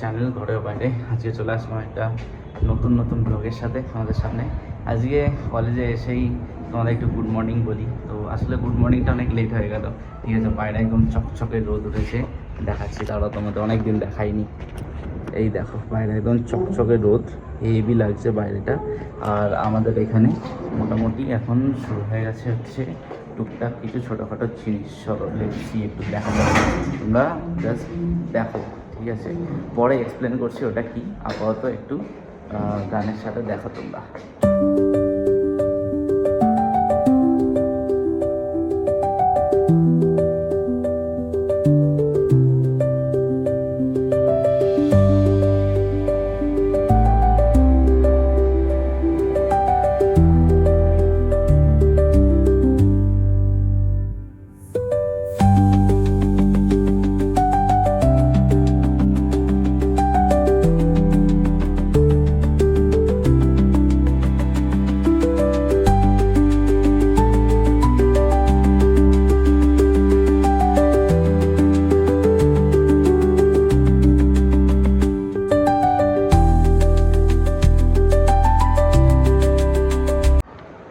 Channel ঘরের বাইরে। আজকে চলে আসলাম একটা নতুন ব্লগের সাথে আমাদের সামনে। আজকে কলেজে এসেই তোমাদের একটু গুড মর্নিং বলি। তো আসলে গুড মর্নিংটা অনেক লেট হয়ে গেল, ঠিক আছে। বাইরে একদম চকচকে রোদ উঠেছে, দেখাচ্ছি তারা তোমাদের, অনেক দিন দেখাইনি। এই দেখো বাইরে একদম চকচকে রোদ, হেভি লাগছে বাইরেটা। আর আমাদের এখানে মোটামুটি এখন শুরু হয়ে গেছে হচ্ছে টুকটাক কিছু ছোটোখাটো জিনিস। চলো লেটসি একটু দেখা যাবে, তোমরা জাস্ট দেখো, ঠিক আছে। পরে এক্সপ্লেন করছি ওটা কি। আপাতত একটু গানের সাথে দেখো তোমরা।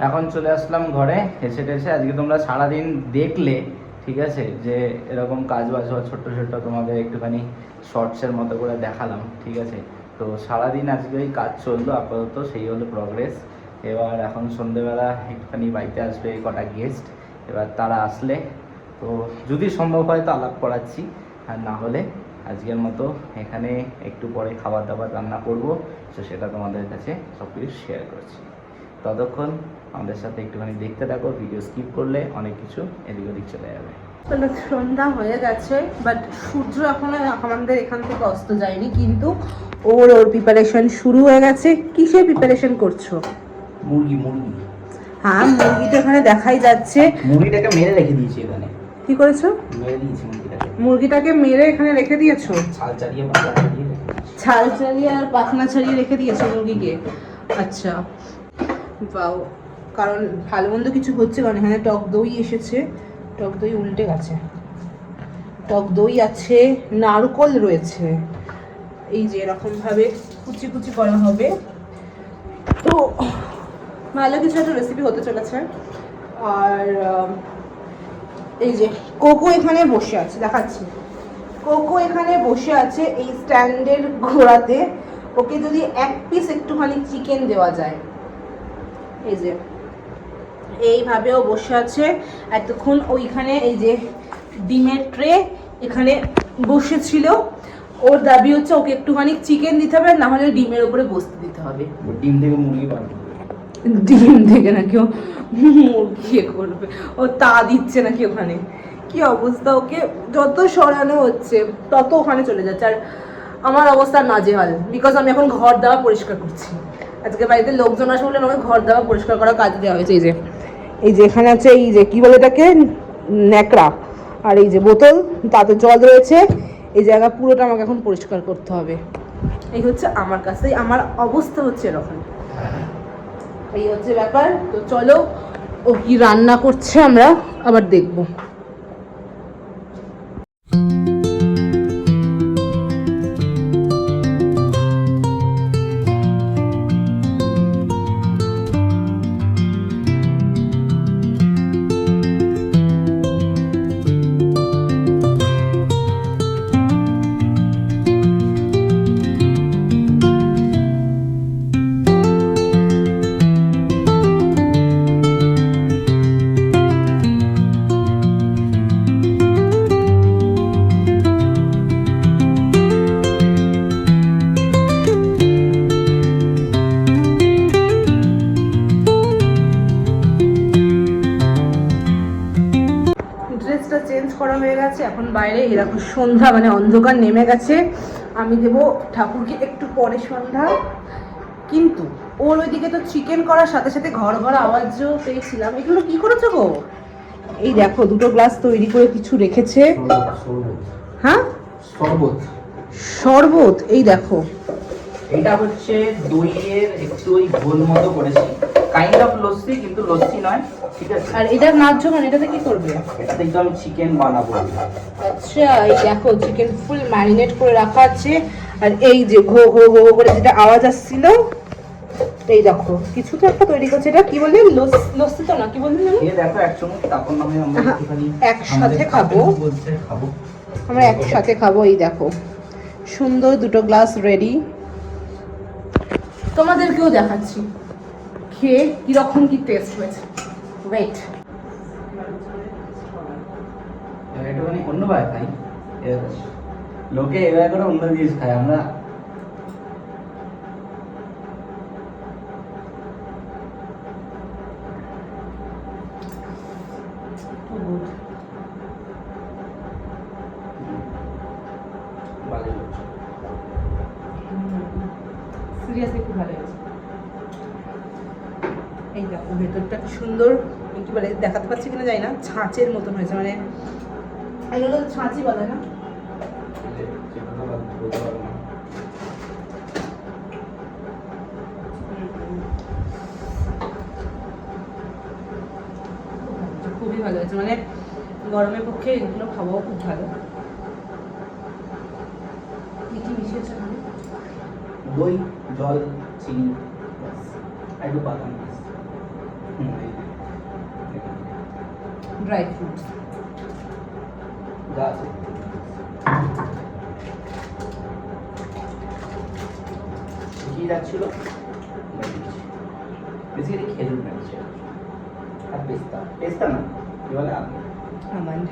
এখন চলে আসলাম ঘরে, এসে আজকে তোমরা সারাদিন দেখলে, ঠিক আছে, যে এরকম কাজ বাজ ছোট্ট তোমাদের একটুখানি শর্টসের মতো করে দেখালাম, ঠিক আছে। তো সারাদিন আজকে ওই কাজ চললো, আপাতত সেই হলো প্রগ্রেস। এবার এখন সন্ধেবেলা একটুখানি বাড়িতে আসবে কটা গেস্ট। এবার তারা আসলে তো যদি সম্ভব হয় তো আলাপ করাচ্ছি, আর না হলে আজকের মতো এখানে একটু পরে খাবার দাবার রান্না করব। তো সেটা তোমাদের কাছে সব কিছু শেয়ার করছি। ততক্ষণ আমাদের সাথে একটুখানি দেখতে থাকো, ভিডিও স্কিপ করলে অনেক কিছু এদিক ওদিক চলে যাবে। সন্ধ্যা হয়ে গেছে, বাট সূর্য এখনো আমাদের এখান থেকে অস্ত যায়নি, কিন্তু ওর প্রিপারেশন শুরু হয়ে গেছে। কিসের প্রিপারেশন করছো? মুরগি। হ্যাঁ, মুরগিটা এখানে দেখাই যাচ্ছে। মুরগিটাকে মেরে রেখে দিয়েছি এখানে। কি করেছো? মেরে দিয়েছি মুরগিটাকে মেরে এখানে রেখে দিয়েছো? ছাল চালিয়ে আর পাখনা ছাড়িয়ে রেখে দিয়েছো মুরগিকে? আচ্ছা, বাও। কারণ ভালো মন্দ কিছু হচ্ছে, কারণ এখানে টক দই এসেছে। টক দই উল্টে গেছে। টক দই আছে, নারকোল রয়েছে, এই যে এরকম ভাবে কুচি কুচি করা হবে। তো ভালো কিছু একটা রেসিপি হতে চলেছে। আর এই যে কোকো এখানে বসে আছে, দেখাচ্ছি। কোকো এখানে বসে আছে এই স্ট্যান্ডের গোড়াতে। ওকে যদি এক পিস একটুখানি চিকেন দেওয়া যায়, এই যে এইভাবেও বসে আছে এতক্ষণ। ওইখানে এই যে ডিমের ট্রে এখানে বসেছিল। ওর দাবি হচ্ছে ওকে একটুখানি চিকেন দিতে হবে, না হলে ডিমের উপরে বসতে দিতে হবে। ডিম থেকে মুরগি বানাবো। ডিম থেকে নাকি ও মুরগি করবে? ও তা দিচ্ছে নাকি ওখানে? কি অবস্থা! ওকে যত সরানো হচ্ছে তত ওখানে চলে যাচ্ছে। আর আমার অবস্থা নাজেহাল, বিকজ আমি এখন ঘর দেওয়া পরিষ্কার করছি। আজকে বাড়িতে লোকজন আসবে বলে আমাকে ঘর দেওয়া পরিষ্কার করার কাজ দেওয়া হয়েছে। এই যে এখানে আছে, এই যে কি বলে এটাকে, ন্যাকড়া। আর এই যে বোতল, তাতে জল রয়েছে। এই জায়গা পুরোটা আমাকে এখন পরিষ্কার করতে হবে। এই হচ্ছে আমার কাছে, আমার অবস্থা হচ্ছে এরকম। এই হচ্ছে ব্যাপার। তো চলো ও কি রান্না করছে আমরা আবার দেখবো। চেঞ্জ করা হয়ে গেছে, এখন বাইরে এরকম সন্ধ্যা, মানে অন্ধকার নেমে গেছে। আমি দেবো ঠাকুরকে একটু পরে সন্ধ্যা। কিন্তু ওর ওইদিকে তো চিকেন করার সাথে সাথে ঘর ঘর আওয়াজও পেয়েছিলাম। এগুলো কি করেছো গো? এই দেখো দুটো গ্লাস তৈরি করে কিছু রেখেছে। হ্যাঁ, শরবত। এই দেখো, এটা হচ্ছে দইয়ের একটু ওই ঘোল মতো করেছি, কাইন্ড অফ লস্যি, কিন্তু লস্যি নয়, ঠিক আছে। আর এটা নাচছো মানে এটাতে কি করবে? এটাতে একটু আমি চিকেন বানাবো। আচ্ছা, এই দেখো চিকেন ফুল ম্যারিনেট করে রাখা আছে। আর এই যে ঘো ঘো ঘো ঘো করে যেটা আওয়াজ আসছিল, এই দেখো কিছু তো একটা তৈরি করছে। এটা কি বললে, লস্যি তো না, কি বললেন জানো? এই দেখো একসঙ্গে, তারপর নামে আমরা হ্যাঁ, একটুখানি একসাথে খাবো। বলতে খাবো। আমরা একসাথে খাবো। এই দেখো সুন্দর দুটো গ্লাস রেডি, তোমাদেরকেও দেখাচ্ছি খেয়ে কিরকম কি টেস্ট হয়েছে। ওয়েট, একটুখানি অন্যভাবে খাই, লোকে এভাবে করে অন্য জিনিস খায়, আমরা সিরিয়াসলি খুব ভালো হয়েছে। এই দেখো ভেতরটা কি সুন্দর, কি বলে দেখাতে পাচ্ছি কিনা জানি না, ছাঁচের মতন হয়েছে, মানে এগুলো তো ছাঁচই বলে না। খুবই ভালো হয়েছে, মানে গরমের পক্ষে এগুলো খাওয়াও খুব ভালো। কি কি মিশিয়েছে মানে? দই, জল, চিনি, একটু বাদাম, ড্রাই ফ্রুটস যা আছে। কি যাচ্ছিল বেসিক্যালি খেজুর লাগছে আর পেস্তা, পেস্তা না কি বলে আমন্ড।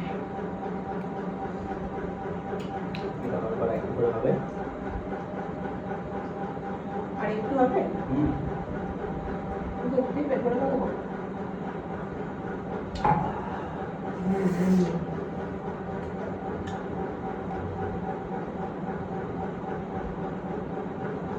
একটু করে হবে, আর একটু হবে, হুম। একটু পেট ভরে খাবো।